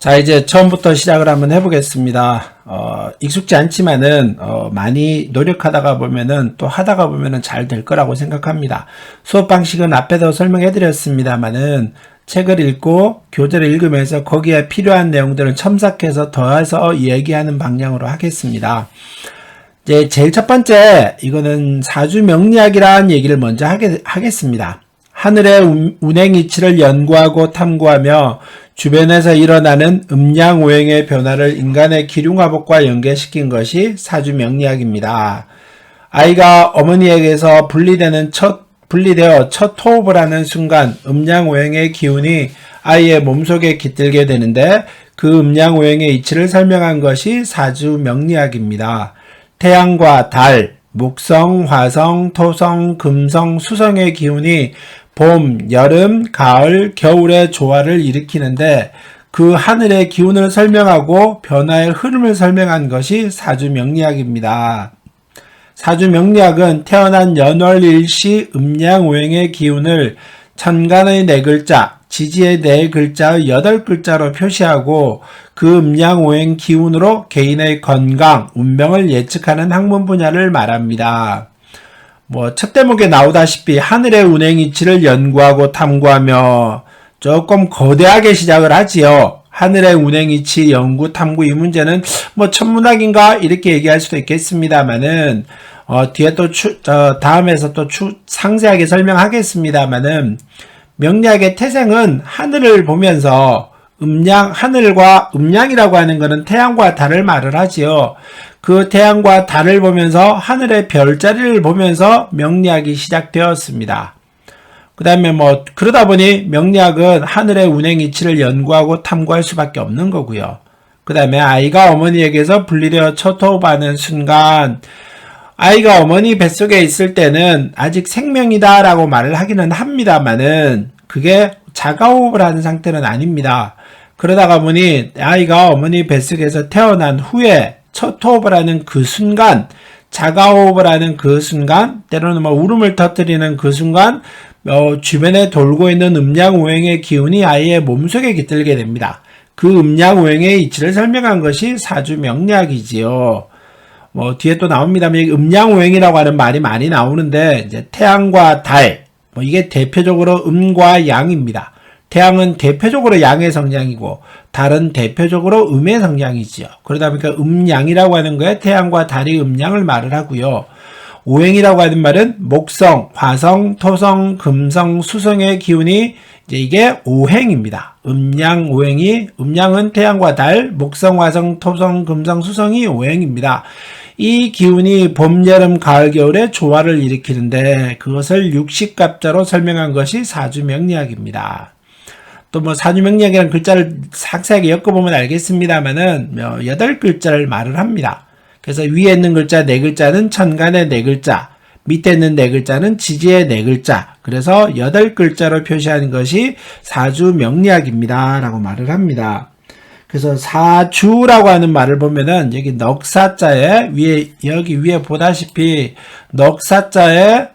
자, 이제 처음부터 시작을 한번 해보겠습니다. 익숙지 않지만은, 많이 노력하다가 보면은, 또 하다가 보면은 잘 될 거라고 생각합니다. 수업 방식은 앞에도 설명해 드렸습니다만은, 책을 읽고, 교재를 읽으면서 거기에 필요한 내용들은 첨삭해서 더해서 얘기하는 방향으로 하겠습니다. 이제 제일 첫 번째, 이거는 사주 명리학이라는 얘기를 먼저 하겠습니다. 하늘의 운행 이치를 연구하고 탐구하며 주변에서 일어나는 음양오행의 변화를 인간의 기륭화복과 연계시킨 것이 사주명리학입니다. 아이가 어머니에게서 분리되어 첫 호흡을 하는 순간 음양오행의 기운이 아이의 몸속에 깃들게 되는데 그 음양오행의 이치를 설명한 것이 사주명리학입니다. 태양과 달, 목성, 화성, 토성, 금성, 수성의 기운이 봄, 여름, 가을, 겨울의 조화를 일으키는데 그 하늘의 기운을 설명하고 변화의 흐름을 설명한 것이 사주명리학입니다. 사주명리학은 태어난 연월일시 음양오행의 기운을 천간의 4글자, 지지의 4글자의 8글자로 표시하고 그 음양오행 기운으로 개인의 건강, 운명을 예측하는 학문 분야를 말합니다. 첫 대목에 나오다시피 하늘의 운행 이치를 연구하고 탐구하며 조금 거대하게 시작을 하지요. 하늘의 운행 이치 연구 탐구 이 문제는 천문학인가 이렇게 얘기할 수도 있겠습니다만은 뒤에 또 다음에서 또 상세하게 설명하겠습니다만은 명리학의 태생은 하늘을 보면서 하늘과 음양이라고 하는 것은 태양과 달을 말을 하지요. 그 태양과 달을 보면서 하늘의 별자리를 보면서 명리학이 시작되었습니다. 그 다음에 그러다 보니 명리학은 하늘의 운행 이치를 연구하고 탐구할 수밖에 없는 거고요. 그 다음에 아이가 어머니에게서 분리되어 첫 호흡하는 순간, 아이가 어머니 뱃속에 있을 때는 아직 생명이다 라고 말을 하기는 합니다만은 그게 자가호흡을 하는 상태는 아닙니다. 그러다가 보니 아이가 어머니 뱃속에서 태어난 후에 첫 호흡을 하는 그 순간, 자가호흡을 하는 그 순간, 때로는 울음을 터뜨리는 그 순간, 주변에 돌고 있는 음양오행의 기운이 아이의 몸속에 깃들게 됩니다. 그 음양오행의 이치를 설명한 것이 사주명리학이지요. 뒤에 또 나옵니다만, 음양오행이라고 하는 말이 많이 나오는데, 이제 태양과 달, 이게 대표적으로 음과 양입니다. 태양은 대표적으로 양의 성향이고 달은 대표적으로 음의 성향이지요. 그러다 보니까 음양이라고 하는 거에 태양과 달이 음양을 말을 하고요. 오행이라고 하는 말은 목성, 화성, 토성, 금성, 수성의 기운이 이게 오행입니다. 음양은 태양과 달, 목성, 화성, 토성, 금성, 수성이 오행입니다. 이 기운이 봄, 여름, 가을, 겨울의 조화를 일으키는데 그것을 육식갑자로 설명한 것이 사주명리학입니다. 또 사주명리학이라는 글자를 상세하게 엮어보면 알겠습니다만은 8글자를 말을 합니다. 그래서 위에 있는 글자 4글자는 천간의 4글자, 밑에 있는 4글자는 지지의 4글자, 그래서 8글자로 표시하는 것이 사주명리학입니다 라고 말을 합니다. 그래서 사주라고 하는 말을 보면은 여기 넉사자에 여기 위에 보다시피 넉사자에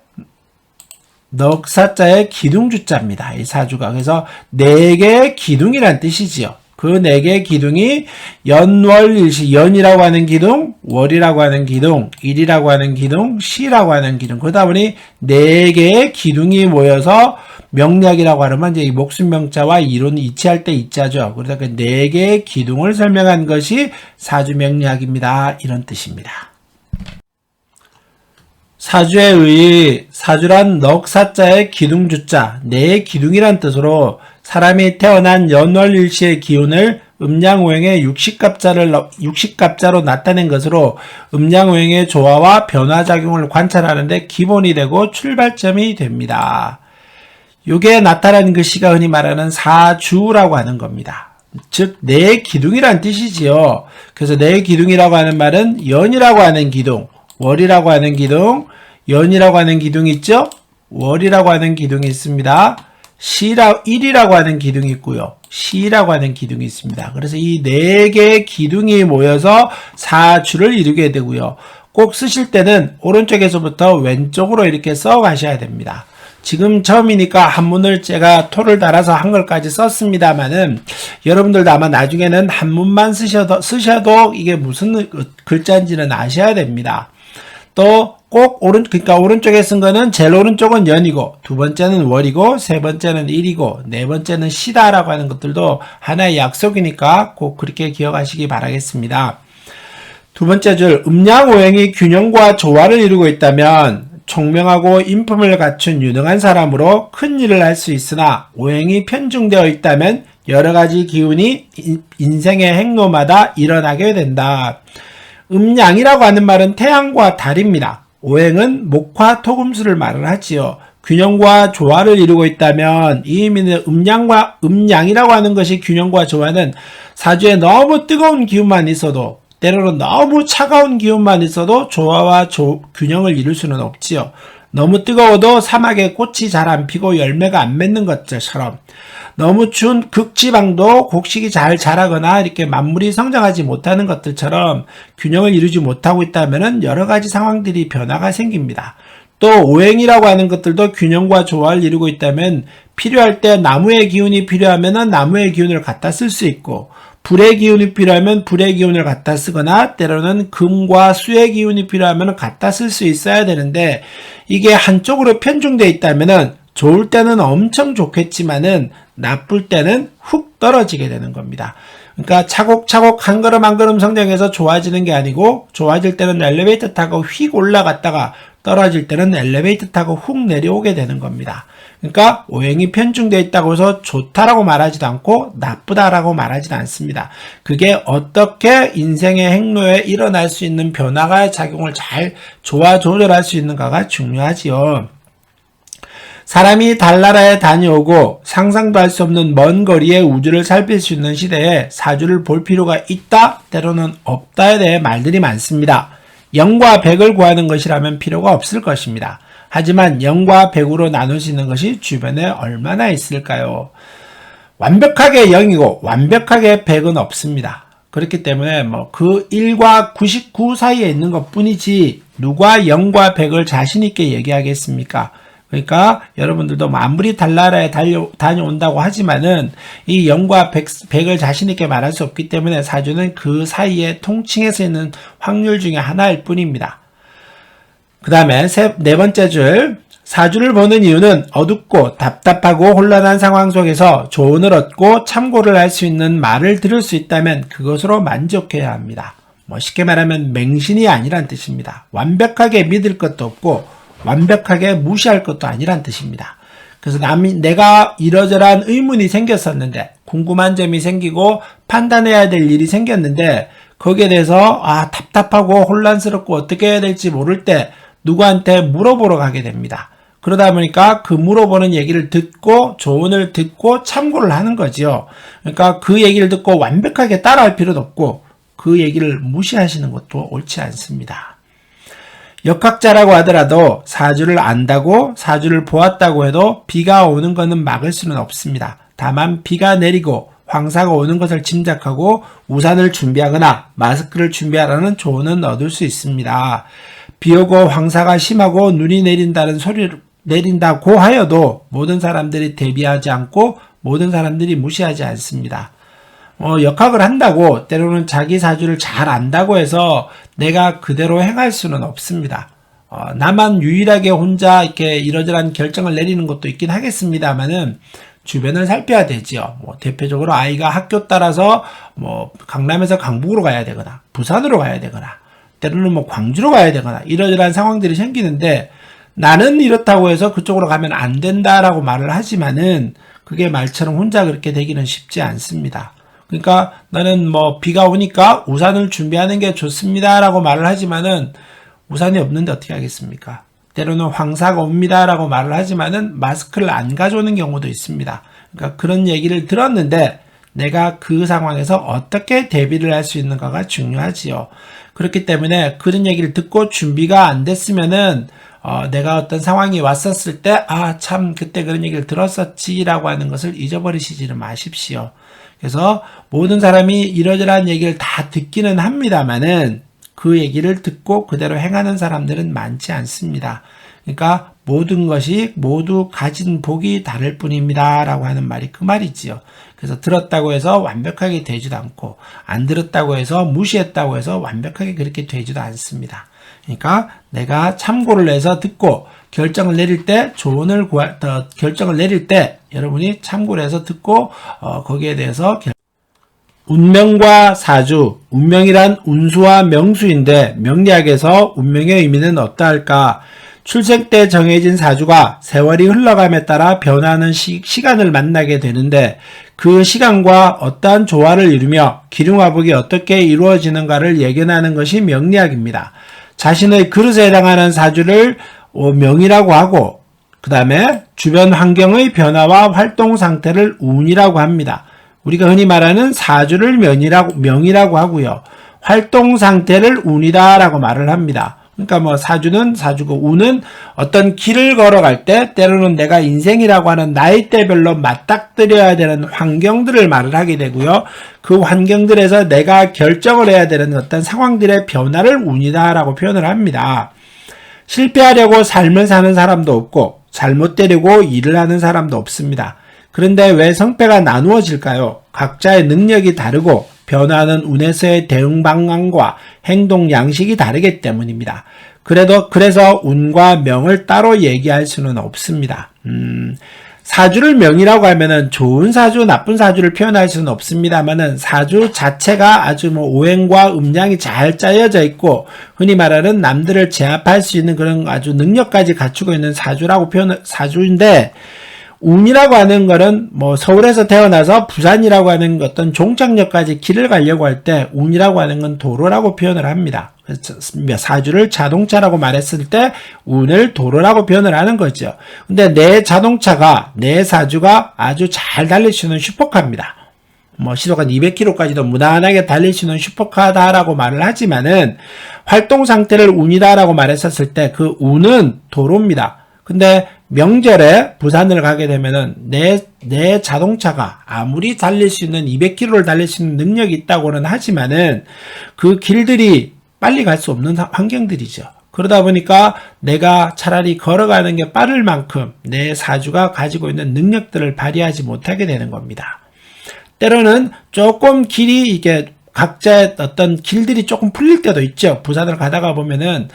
기둥주자입니다. 이 사주가. 그래서 4개의 기둥이란 뜻이지요. 그 4개의 기둥이 연월일시, 연이라고 하는 기둥, 월이라고 하는 기둥, 일이라고 하는 기둥, 시라고 하는 기둥. 그러다 보니 4개의 기둥이 모여서 명리학이라고 하면 이제 이 목숨명자와 이론이 이치할 때 이자죠. 그러다 그 4개의 기둥을 설명한 것이 사주명리학입니다. 이런 뜻입니다. 사주에 의해 사주란 넉사자의 기둥주자, 네 기둥이란 뜻으로 사람이 태어난 연월일시의 기운을 음양오행의 육식갑자로 나타낸 것으로 음양오행의 조화와 변화작용을 관찰하는 데 기본이 되고 출발점이 됩니다. 요게 나타난 글씨가 흔히 말하는 사주라고 하는 겁니다. 즉, 네 기둥이란 뜻이지요. 그래서 네 기둥이라고 하는 말은 연이라고 하는 기둥, 월이라고 하는 기둥, 연이라고 하는 기둥이 있죠? 월이라고 하는 기둥이 있습니다. 일이라고 하는 기둥이 있고요. 시라고 하는 기둥이 있습니다. 그래서 이 4개의 기둥이 모여서 사주를 이루게 되고요. 꼭 쓰실 때는 오른쪽에서부터 왼쪽으로 이렇게 써 가셔야 됩니다. 지금 처음이니까 한문을 제가 토를 달아서 한글까지 썼습니다만은 여러분들도 아마 나중에는 한문만 쓰셔도 이게 무슨 글자인지는 아셔야 됩니다. 또 꼭 그러니까 오른쪽에 쓴 거는 제일 오른쪽은 연이고, 두 번째는 월이고, 세 번째는 일이고, 네 번째는 시다라고 하는 것들도 하나의 약속이니까 꼭 그렇게 기억하시기 바라겠습니다. 두 번째 줄, 음양오행이 균형과 조화를 이루고 있다면 총명하고 인품을 갖춘 유능한 사람으로 큰 일을 할 수 있으나, 오행이 편중되어 있다면 여러 가지 기운이 인생의 행로마다 일어나게 된다. 음양이라고 하는 말은 태양과 달입니다. 오행은 목화 토금수를 말을 하지요. 균형과 조화를 이루고 있다면 이 의미는 음양이라고 하는 것이 균형과 조화는 사주에 너무 뜨거운 기운만 있어도, 때로는 너무 차가운 기운만 있어도 조화와 균형을 이룰 수는 없지요. 너무 뜨거워도 사막에 꽃이 잘 안 피고 열매가 안 맺는 것처럼, 너무 추운 극지방도 곡식이 잘 자라거나 이렇게 만물이 성장하지 못하는 것들처럼 균형을 이루지 못하고 있다면 여러 가지 상황들이 변화가 생깁니다. 또 오행이라고 하는 것들도 균형과 조화를 이루고 있다면 필요할 때 나무의 기운이 필요하면 나무의 기운을 갖다 쓸 수 있고, 불의 기운이 필요하면 불의 기운을 갖다 쓰거나, 때로는 금과 수의 기운이 필요하면 갖다 쓸 수 있어야 되는데, 이게 한쪽으로 편중되어 있다면 좋을 때는 엄청 좋겠지만은 나쁠 때는 훅 떨어지게 되는 겁니다. 그러니까 차곡차곡 한 걸음 한 걸음 성장해서 좋아지는 게 아니고, 좋아질 때는 엘리베이터 타고 휙 올라갔다가 떨어질 때는 엘리베이터 타고 훅 내려오게 되는 겁니다. 그러니까 오행이 편중되어 있다고 해서 좋다라고 말하지도 않고 나쁘다라고 말하지도 않습니다. 그게 어떻게 인생의 행로에 일어날 수 있는 변화가 작용을 잘 조화 조절할 수 있는가가 중요하지요. 사람이 달나라에 다녀오고 상상도 할 수 없는 먼 거리의 우주를 살필 수 있는 시대에 사주를 볼 필요가 있다, 때로는 없다에 대해 말들이 많습니다. 0과 100을 구하는 것이라면 필요가 없을 것입니다. 하지만 0과 100으로 나눌 수 있는 것이 주변에 얼마나 있을까요? 완벽하게 0이고 완벽하게 100은 없습니다. 그렇기 때문에 그 1과 99 사이에 있는 것 뿐이지 누가 0과 100을 자신 있게 얘기하겠습니까? 그러니까 여러분들도 아무리 달나라에 다녀온다고 하지만은 이 0과 100을 자신 있게 말할 수 없기 때문에 사주는 그 사이에 통칭해서 있는 확률 중에 하나일 뿐입니다. 그 다음에 네 번째 줄, 사주를 보는 이유는 어둡고 답답하고 혼란한 상황 속에서 조언을 얻고 참고를 할 수 있는 말을 들을 수 있다면 그것으로 만족해야 합니다. 쉽게 말하면 맹신이 아니란 뜻입니다. 완벽하게 믿을 것도 없고 완벽하게 무시할 것도 아니란 뜻입니다. 그래서 내가 이러저러한 의문이 생겼었는데, 궁금한 점이 생기고 판단해야 될 일이 생겼는데, 거기에 대해서 답답하고 혼란스럽고 어떻게 해야 될지 모를 때 누구한테 물어보러 가게 됩니다. 그러다 보니까 그 물어보는 얘기를 듣고 조언을 듣고 참고를 하는 거지요. 그러니까 그 얘기를 듣고 완벽하게 따라할 필요도 없고 그 얘기를 무시하시는 것도 옳지 않습니다. 역학자라고 하더라도 사주를 안다고 사주를 보았다고 해도 비가 오는 것은 막을 수는 없습니다. 다만 비가 내리고 황사가 오는 것을 짐작하고 우산을 준비하거나 마스크를 준비하라는 조언은 얻을 수 있습니다. 비 오고 황사가 심하고 눈이 내린다고 하여도 모든 사람들이 대비하지 않고 모든 사람들이 무시하지 않습니다. 역학을 한다고 때로는 자기 사주를 잘 안다고 해서 내가 그대로 행할 수는 없습니다. 나만 유일하게 혼자 이렇게 이러저러한 결정을 내리는 것도 있긴 하겠습니다만은 주변을 살펴야 되지요. 대표적으로 아이가 학교 따라서 강남에서 강북으로 가야 되거나 부산으로 가야 되거나 때로는 광주로 가야 되거나 이러저러한 상황들이 생기는데, 나는 이렇다고 해서 그쪽으로 가면 안 된다라고 말을 하지만은 그게 말처럼 혼자 그렇게 되기는 쉽지 않습니다. 그러니까 나는 비가 오니까 우산을 준비하는 게 좋습니다라고 말을 하지만은 우산이 없는데 어떻게 하겠습니까? 때로는 황사가 옵니다라고 말을 하지만은 마스크를 안 가져오는 경우도 있습니다. 그러니까 그런 얘기를 들었는데 내가 그 상황에서 어떻게 대비를 할 수 있는가가 중요하지요. 그렇기 때문에 그런 얘기를 듣고 준비가 안 됐으면은 내가 어떤 상황이 왔었을 때 참 그때 그런 얘기를 들었었지라고 하는 것을 잊어버리시지는 마십시오. 그래서 모든 사람이 이러저러한 얘기를 다 듣기는 합니다만은 그 얘기를 듣고 그대로 행하는 사람들은 많지 않습니다. 그러니까 모든 것이 모두 가진 복이 다를 뿐입니다. 라고 하는 말이 그 말이지요. 그래서 들었다고 해서 완벽하게 되지도 않고 안 들었다고 해서 무시했다고 해서 완벽하게 그렇게 되지도 않습니다. 그러니까 내가 참고를 해서 듣고 결정을 내릴 때 결정을 내릴 때 여러분이 참고를 해서 듣고 거기에 대해서 운명과 사주, 운명이란 운수와 명수인데 명리학에서 운명의 의미는 어떠할까? 출생 때 정해진 사주가 세월이 흘러감에 따라 변화하는 시간을 만나게 되는데 그 시간과 어떠한 조화를 이루며 기륭화복이 어떻게 이루어지는가를 예견하는 것이 명리학입니다. 자신의 그릇에 해당하는 사주를 명이라고 하고 그 다음에 주변 환경의 변화와 활동 상태를 운이라고 합니다. 우리가 흔히 말하는 사주를 명이라고 하고요. 활동 상태를 운이다라고 말을 합니다. 그러니까 뭐 사주는 사주고 운은 어떤 길을 걸어갈 때 때로는 내가 인생이라고 하는 나이대별로 맞닥뜨려야 되는 환경들을 말을 하게 되고요. 그 환경들에서 내가 결정을 해야 되는 어떤 상황들의 변화를 운이다라고 표현을 합니다. 실패하려고 삶을 사는 사람도 없고 잘못되려고 일을 하는 사람도 없습니다. 그런데 왜 성패가 나누어질까요? 각자의 능력이 다르고 변화하는 운에서의 대응 방향과 행동 양식이 다르기 때문입니다. 그래서 운과 명을 따로 얘기할 수는 없습니다. 사주를 명이라고 하면은 좋은 사주, 나쁜 사주를 표현할 수는 없습니다만은 사주 자체가 아주 오행과 음양이 잘 짜여져 있고 흔히 말하는 남들을 제압할 수 있는 그런 아주 능력까지 갖추고 있는 사주인데 운이라고 하는 거는 서울에서 태어나서 부산이라고 하는 어떤 종착역까지 길을 가려고 할 때 운이라고 하는 건 도로라고 표현을 합니다. 그래서 사주를 자동차라고 말했을 때 운을 도로라고 표현을 하는 거죠. 근데 내 자동차가, 내 사주가 아주 잘 달릴 수 있는 슈퍼카입니다. 시속 한 200km까지도 무난하게 달릴 수 있는 슈퍼카다라고 말을 하지만은 활동 상태를 운이다라고 말했었을 때 그 운은 도로입니다. 근데 명절에 부산을 가게 되면은 내 자동차가 아무리 달릴 수 있는 200km를 달릴 수 있는 능력이 있다고는 하지만은 그 길들이 빨리 갈 수 없는 환경들이죠. 그러다 보니까 내가 차라리 걸어가는 게 빠를 만큼 내 사주가 가지고 있는 능력들을 발휘하지 못하게 되는 겁니다. 때로는 조금 길이 이게 각자의 어떤 길들이 조금 풀릴 때도 있죠. 부산을 가다가 보면은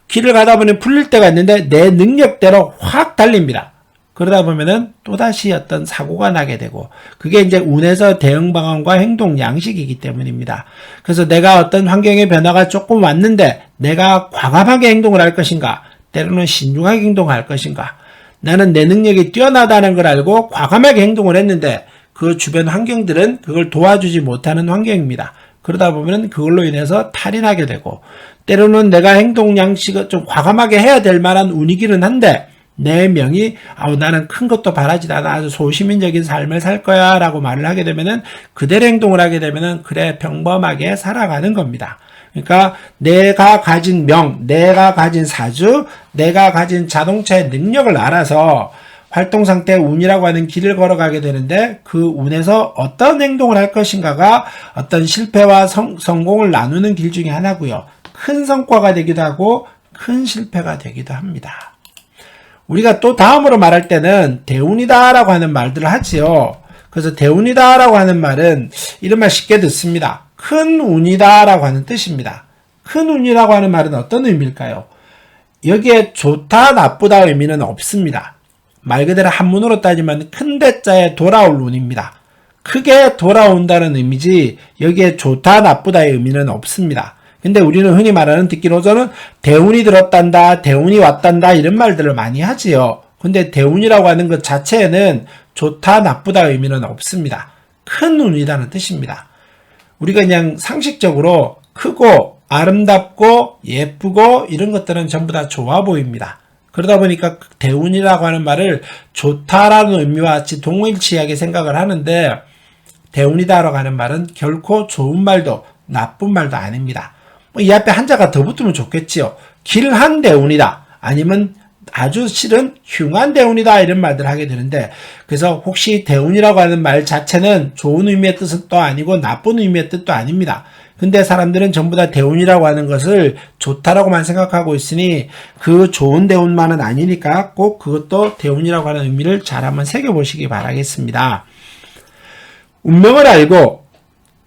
길을 가다 보니 풀릴 때가 있는데 내 능력대로 확 달립니다. 그러다 보면은 또다시 어떤 사고가 나게 되고 그게 이제 운에서 대응 방안과 행동 양식이기 때문입니다. 그래서 내가 어떤 환경의 변화가 조금 왔는데 내가 과감하게 행동을 할 것인가 때로는 신중하게 행동할 것인가 나는 내 능력이 뛰어나다는 걸 알고 과감하게 행동을 했는데 그 주변 환경들은 그걸 도와주지 못하는 환경입니다. 그러다 보면 그걸로 인해서 탈이 나게 되고 때로는 내가 행동 양식을 좀 과감하게 해야 될 만한 운이기는 한데 내 명이 나는 큰 것도 바라지 않아 아주 소시민적인 삶을 살 거야 라고 말을 하게 되면은 그대로 행동을 하게 되면은 그래 평범하게 살아가는 겁니다. 그러니까 내가 가진 명, 내가 가진 사주, 내가 가진 자동차의 능력을 알아서 활동 상태 운이라고 하는 길을 걸어가게 되는데 그 운에서 어떤 행동을 할 것인가가 어떤 실패와 성공을 나누는 길 중에 하나고요. 큰 성과가 되기도 하고 큰 실패가 되기도 합니다. 우리가 또 다음으로 말할 때는 대운이다라고 하는 말들을 하지요. 그래서 대운이다라고 하는 말은 이런 말 쉽게 듣습니다. 큰 운이다라고 하는 뜻입니다. 큰 운이라고 하는 말은 어떤 의미일까요? 여기에 좋다 나쁘다 의미는 없습니다. 말 그대로 한문으로 따지면 큰 대자에 돌아올 운입니다. 크게 돌아온다는 의미지 여기에 좋다 나쁘다의 의미는 없습니다. 근데 우리는 흔히 말하는 듣기로서는 대운이 들었단다, 대운이 왔단다 이런 말들을 많이 하지요. 근데 대운이라고 하는 것 자체에는 좋다 나쁘다 의미는 없습니다. 큰 운이라는 뜻입니다. 우리가 그냥 상식적으로 크고 아름답고 예쁘고 이런 것들은 전부 다 좋아 보입니다. 그러다 보니까 대운이라고 하는 말을 좋다라는 의미와 같이 동일치하게 생각을 하는데 대운이다라고 하는 말은 결코 좋은 말도 나쁜 말도 아닙니다. 이 앞에 한자가 더 붙으면 좋겠지요. 길한 대운이다. 아니면 아주 실은 흉한 대운이다 이런 말들 하게 되는데, 그래서 혹시 대운이라고 하는 말 자체는 좋은 의미의 뜻은 또 아니고 나쁜 의미의 뜻도 아닙니다. 근데 사람들은 전부 다 대운이라고 하는 것을 좋다라고만 생각하고 있으니 그 좋은 대운만은 아니니까 꼭 그것도 대운이라고 하는 의미를 잘 한번 새겨보시기 바라겠습니다. 운명을 알고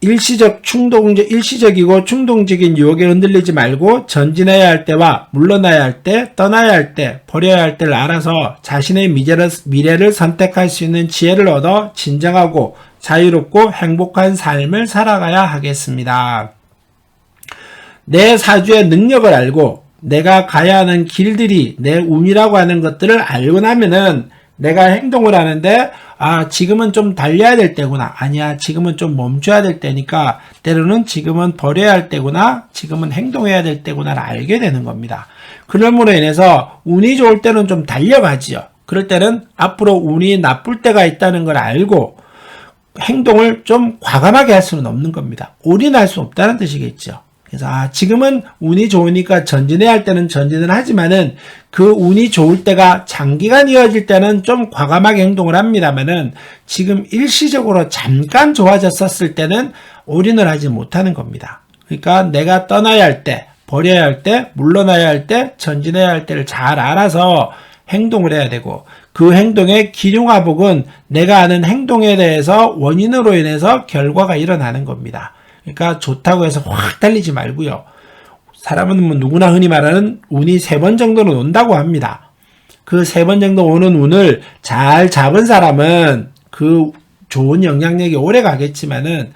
일시적이고 충동적인 유혹에 흔들리지 말고 전진해야 할 때와 물러나야 할 때, 떠나야 할 때, 버려야 할 때를 알아서 자신의 미래를 선택할 수 있는 지혜를 얻어 진정하고 자유롭고 행복한 삶을 살아가야 하겠습니다. 내 사주의 능력을 알고 내가 가야 하는 길들이 내 운이라고 하는 것들을 알고 나면은 내가 행동을 하는데 지금은 좀 달려야 될 때구나. 아니야, 지금은 좀 멈춰야 될 때니까 때로는 지금은 버려야 할 때구나. 지금은 행동해야 될 때구나를 알게 되는 겁니다. 그러므로 인해서 운이 좋을 때는 좀 달려가지요. 그럴 때는 앞으로 운이 나쁠 때가 있다는 걸 알고 행동을 좀 과감하게 할 수는 없는 겁니다. 올인할 수 없다는 뜻이겠죠. 그래서 지금은 운이 좋으니까 전진해야 할 때는 전진을 하지만은 그 운이 좋을 때가 장기간 이어질 때는 좀 과감하게 행동을 합니다만은 지금 일시적으로 잠깐 좋아졌었을 때는 올인을 하지 못하는 겁니다. 그러니까 내가 떠나야 할 때, 버려야 할 때, 물러나야 할 때, 전진해야 할 때를 잘 알아서 행동을 해야 되고, 그 행동의 기륭화복은 내가 하는 행동에 대해서 원인으로 인해서 결과가 일어나는 겁니다. 그러니까 좋다고 해서 확 달리지 말고요. 사람은 뭐 누구나 흔히 말하는 운이 3번 정도는 온다고 합니다. 그 3번 정도 오는 운을 잘 잡은 사람은 그 좋은 영향력이 오래 가겠지만은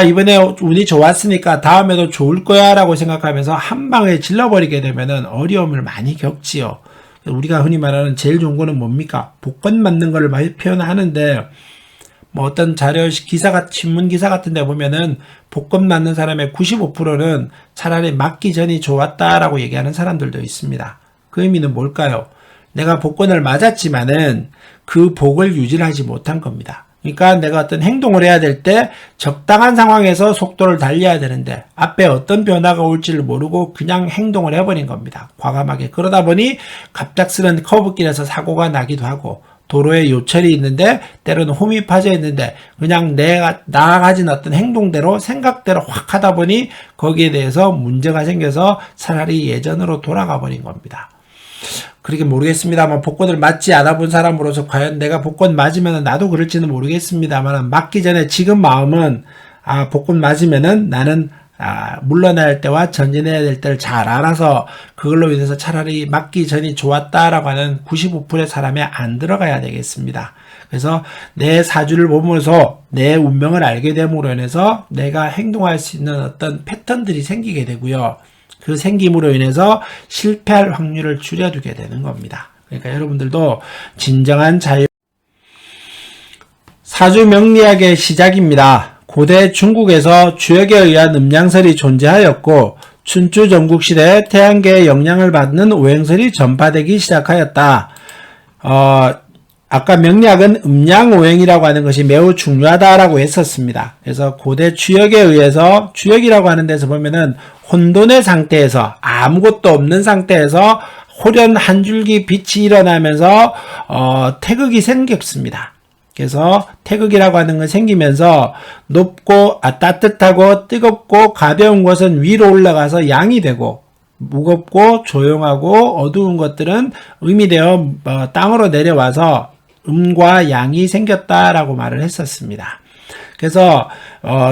이번에 운이 좋았으니까 다음에도 좋을 거야 라고 생각하면서 한 방에 질러버리게 되면은 어려움을 많이 겪지요. 우리가 흔히 말하는 제일 좋은 거는 뭡니까? 복권 맞는 걸 많이 표현하는데, 뭐 어떤 신문 기사 같은 데 보면은 복권 맞는 사람의 95%는 차라리 맞기 전이 좋았다라고 얘기하는 사람들도 있습니다. 그 의미는 뭘까요? 내가 복권을 맞았지만은 그 복을 유지하지 못한 겁니다. 그러니까 내가 어떤 행동을 해야 될 때 적당한 상황에서 속도를 달려야 되는데 앞에 어떤 변화가 올지를 모르고 그냥 행동을 해버린 겁니다. 과감하게. 그러다 보니 갑작스런 커브길에서 사고가 나기도 하고, 도로에 요철이 있는데 때로는 홈이 파져 있는데 그냥 내가 나아가진 어떤 행동대로 생각대로 확 하다 보니 거기에 대해서 문제가 생겨서 차라리 예전으로 돌아가 버린 겁니다. 그렇게 모르겠습니다만, 복권을 맞지 않아 본 사람으로서 과연 내가 복권 맞으면 나도 그럴지는 모르겠습니다만, 맞기 전에 지금 마음은 복권 맞으면은 나는 물러나야 할 때와 전진해야 될 때를 잘 알아서 그걸로 인해서 차라리 맞기 전이 좋았다라고 하는 95%의 사람에 안 들어가야 되겠습니다. 그래서 내 사주를 보면서 내 운명을 알게 됨으로 인해서 내가 행동할 수 있는 어떤 패턴들이 생기게 되고요. 그 생김으로 인해서 실패할 확률을 줄여두게 되는 겁니다. 그러니까 여러분들도 진정한 사주 명리학의 시작입니다. 고대 중국에서 주역에 의한 음양설이 존재하였고, 춘추 전국시대에 태양계의 영향을 받는 오행설이 전파되기 시작하였다. 아까 명리학은 음양오행이라고 하는 것이 매우 중요하다라고 했었습니다. 그래서 고대 주역에 의해서, 주역이라고 하는 데서 보면은 혼돈의 상태에서, 아무것도 없는 상태에서 호련 한 줄기 빛이 일어나면서 태극이 생겼습니다. 그래서 태극이라고 하는 건 생기면서 높고 따뜻하고 뜨겁고 가벼운 것은 위로 올라가서 양이 되고, 무겁고 조용하고 어두운 것들은 음이 되어 땅으로 내려와서 음과 양이 생겼다라고 말을 했었습니다. 그래서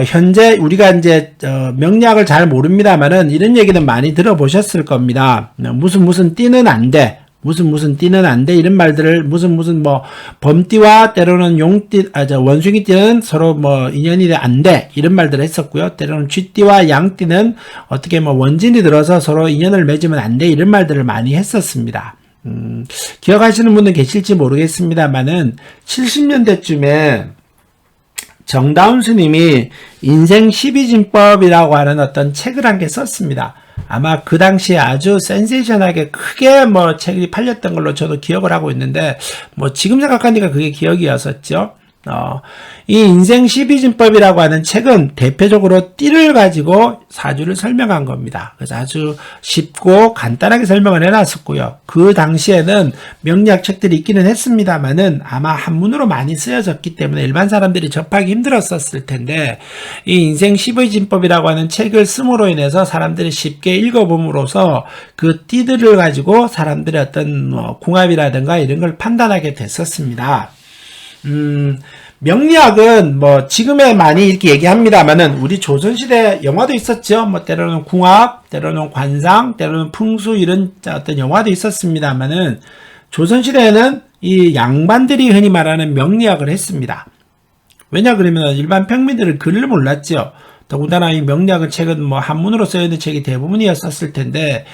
현재 우리가 이제 명리학을 잘 모릅니다만은 이런 얘기는 많이 들어보셨을 겁니다. 무슨 띠는 안 돼. 무슨 띠는 안 돼. 이런 말들을 무슨 범띠와 때로는 원숭이띠는 서로 인연이 안 돼. 이런 말들을 했었고요. 때로는 쥐띠와 양띠는 어떻게 원진이 들어서 서로 인연을 맺으면 안 돼. 이런 말들을 많이 했었습니다. 기억하시는 분은 계실지 모르겠습니다만은 70년대쯤에 정다운 스님이 인생 12진법이라고 하는 어떤 책을 한 개 썼습니다. 아마 그 당시에 아주 센세이션하게 크게 책이 팔렸던 걸로 저도 기억을 하고 있는데, 지금 생각하니까 그게 기억이었었죠. 이 인생 12진법이라고 하는 책은 대표적으로 띠를 가지고 사주를 설명한 겁니다. 그래서 아주 쉽고 간단하게 설명을 해놨었고요. 그 당시에는 명리학 책들이 있기는 했습니다만은 아마 한문으로 많이 쓰여졌기 때문에 일반 사람들이 접하기 힘들었었을 텐데, 이 인생 12진법이라고 하는 책을 씀으로 인해서 사람들이 쉽게 읽어봄으로써 그 띠들을 가지고 사람들의 어떤 궁합이라든가 이런 걸 판단하게 됐었습니다. 명리학은 뭐 지금에 많이 이렇게 얘기합니다만은 우리 조선시대 영화도 있었죠. 뭐 때로는 궁합, 때로는 관상, 때로는 풍수 이런 어떤 영화도 있었습니다만은 조선시대에는 이 양반들이 흔히 말하는 명리학을 했습니다. 왜냐 그러면 일반 평민들은 글을 몰랐죠. 더군다나 이 명리학은 책은 뭐 한문으로 써있는 책이 대부분이었을 텐데,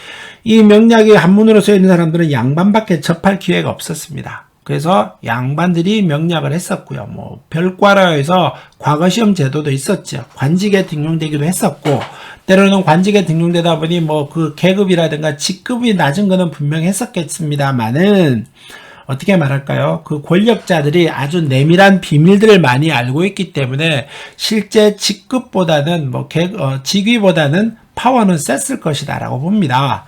이 명리학이 한문으로 써있는 사람들은 양반밖에 접할 기회가 없었습니다. 그래서 양반들이 명리학을 했었고요. 뭐 별과라에서 과거시험 제도도 있었죠. 관직에 등용되기도 했었고, 때로는 관직에 등용되다 보니 뭐 그 계급이라든가 직급이 낮은 거는 분명히 했었겠습니다만은, 어떻게 말할까요? 그 권력자들이 아주 내밀한 비밀들을 많이 알고 있기 때문에 실제 직급보다는 직위보다는 파워는 셌을 것이다라고 봅니다.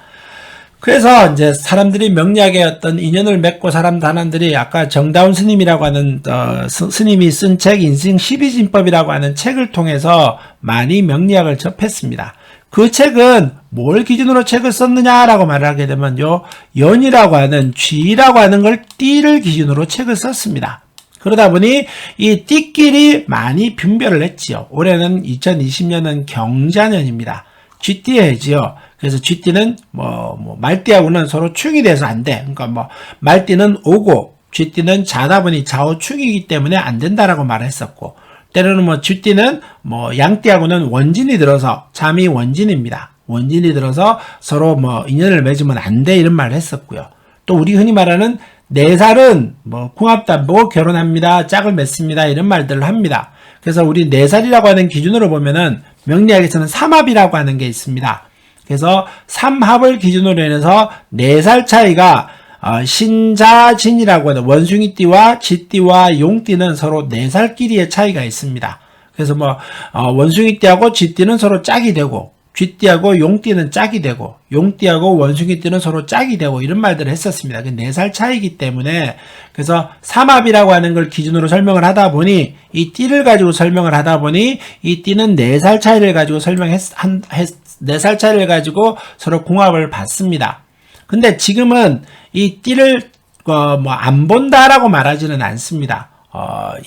그래서 이제 사람들이 명리학의 어떤 인연을 맺고 사람들이 아까 정다운 스님이라고 하는 스님이 쓴 책 인생 12진법이라고 하는 책을 통해서 많이 명리학을 접했습니다. 그 책은 뭘 기준으로 책을 썼느냐라고 말을 하게 되면 연이라고 하는 쥐라고 하는 걸 띠를 기준으로 책을 썼습니다. 그러다 보니 이 띠끼리 많이 분별을 했지요. 올해는 2020년은 경자년입니다. 쥐띠해지요. 그래서 쥐띠는 말띠하고는 서로 충이 돼서 안 돼. 그러니까 말띠는 오고 쥐띠는 자다 보니 좌우충이기 때문에 안 된다라고 말했었고, 때로는 쥐띠는 양띠하고는 원진이 들어서 잠이 원진입니다. 원진이 들어서 서로 인연을 맺으면 안 돼 이런 말을 했었고요. 또 우리 흔히 말하는 4살은 궁합도 안 보고 결혼합니다. 짝을 맺습니다. 이런 말들을 합니다. 그래서 우리 4살이라고 하는 기준으로 보면은 명리학에서는 삼합이라고 하는 게 있습니다. 그래서 삼합을 기준으로 해서 4살 차이가 신자진이라고 하는 원숭이띠와 쥐띠와 용띠는 서로 4살끼리의 차이가 있습니다. 그래서 원숭이띠하고 쥐띠는 서로 짝이 되고, 쥐띠하고 용띠는 짝이 되고, 용띠하고 원숭이띠는 서로 짝이 되고 이런 말들을 했었습니다. 4살 차이기 때문에, 그래서 삼합이라고 하는 걸 기준으로 설명을 하다 보니, 이 띠를 가지고 설명을 하다 보니 이 띠는 4살 차이를 가지고 4살 차이를 가지고 서로 궁합을 봤습니다. 근데 지금은 이 띠를 안 본다라고 말하지는 않습니다.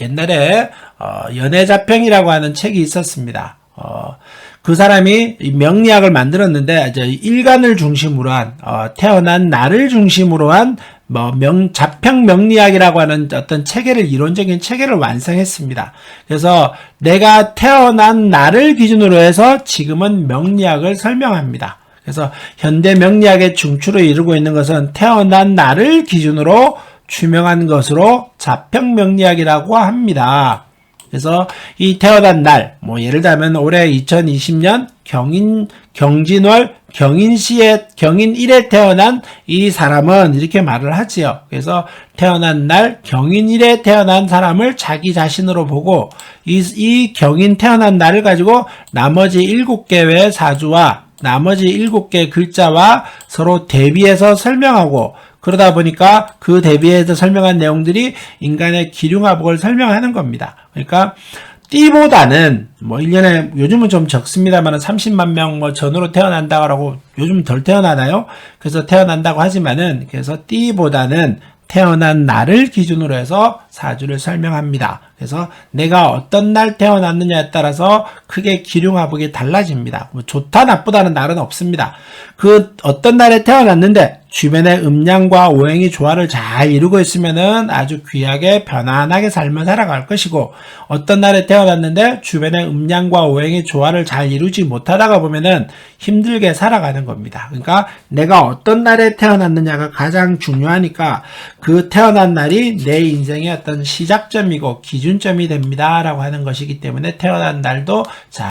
옛날에 연애자평이라고 하는 책이 있었습니다. 그 사람이 명리학을 만들었는데 이제 일간을 중심으로 한 태어난 날을 중심으로 한 자평 명리학이라고 하는 어떤 체계를, 이론적인 체계를 완성했습니다. 그래서 내가 태어난 날을 기준으로 해서 지금은 명리학을 설명합니다. 그래서 현대 명리학의 중추를 이루고 있는 것은 태어난 날을 기준으로 추명한 것으로 자평 명리학이라고 합니다. 그래서 이 태어난 날, 예를 들면 올해 2020년 경진월 경인시에 경인일에 태어난 이 사람은 이렇게 말을 하지요. 그래서 태어난 날 경인일에 태어난 사람을 자기 자신으로 보고 이 경인 태어난 날을 가지고 나머지 7개의 사주와 나머지 7개의 글자와 서로 대비해서 설명하고, 그러다 보니까 그 대비해서 설명한 내용들이 인간의 기륭화복을 설명하는 겁니다. 그러니까 띠보다는 1년에 요즘은 좀 적습니다만 30만 명 전후로 태어난다고, 요즘 덜 태어나나요? 그래서 태어난다고 하지만은, 그래서 띠보다는 태어난 날을 기준으로 해서 사주를 설명합니다. 그래서 내가 어떤 날 태어났느냐에 따라서 크게 기륭화복이 달라집니다. 좋다 나쁘다는 날은 없습니다. 그 어떤 날에 태어났는데 주변의 음양과 오행이 조화를 잘 이루고 있으면은 아주 귀하게 편안하게 삶을 살아갈 것이고, 어떤 날에 태어났는데 주변의 음양과 오행이 조화를 잘 이루지 못하다가 보면은 힘들게 살아가는 겁니다. 그러니까 내가 어떤 날에 태어났느냐가 가장 중요하니까 그 태어난 날이 내 인생의 어떤 시작점이고 기준점이 됩니다라고 하는 것이기 때문에 태어난 날도 자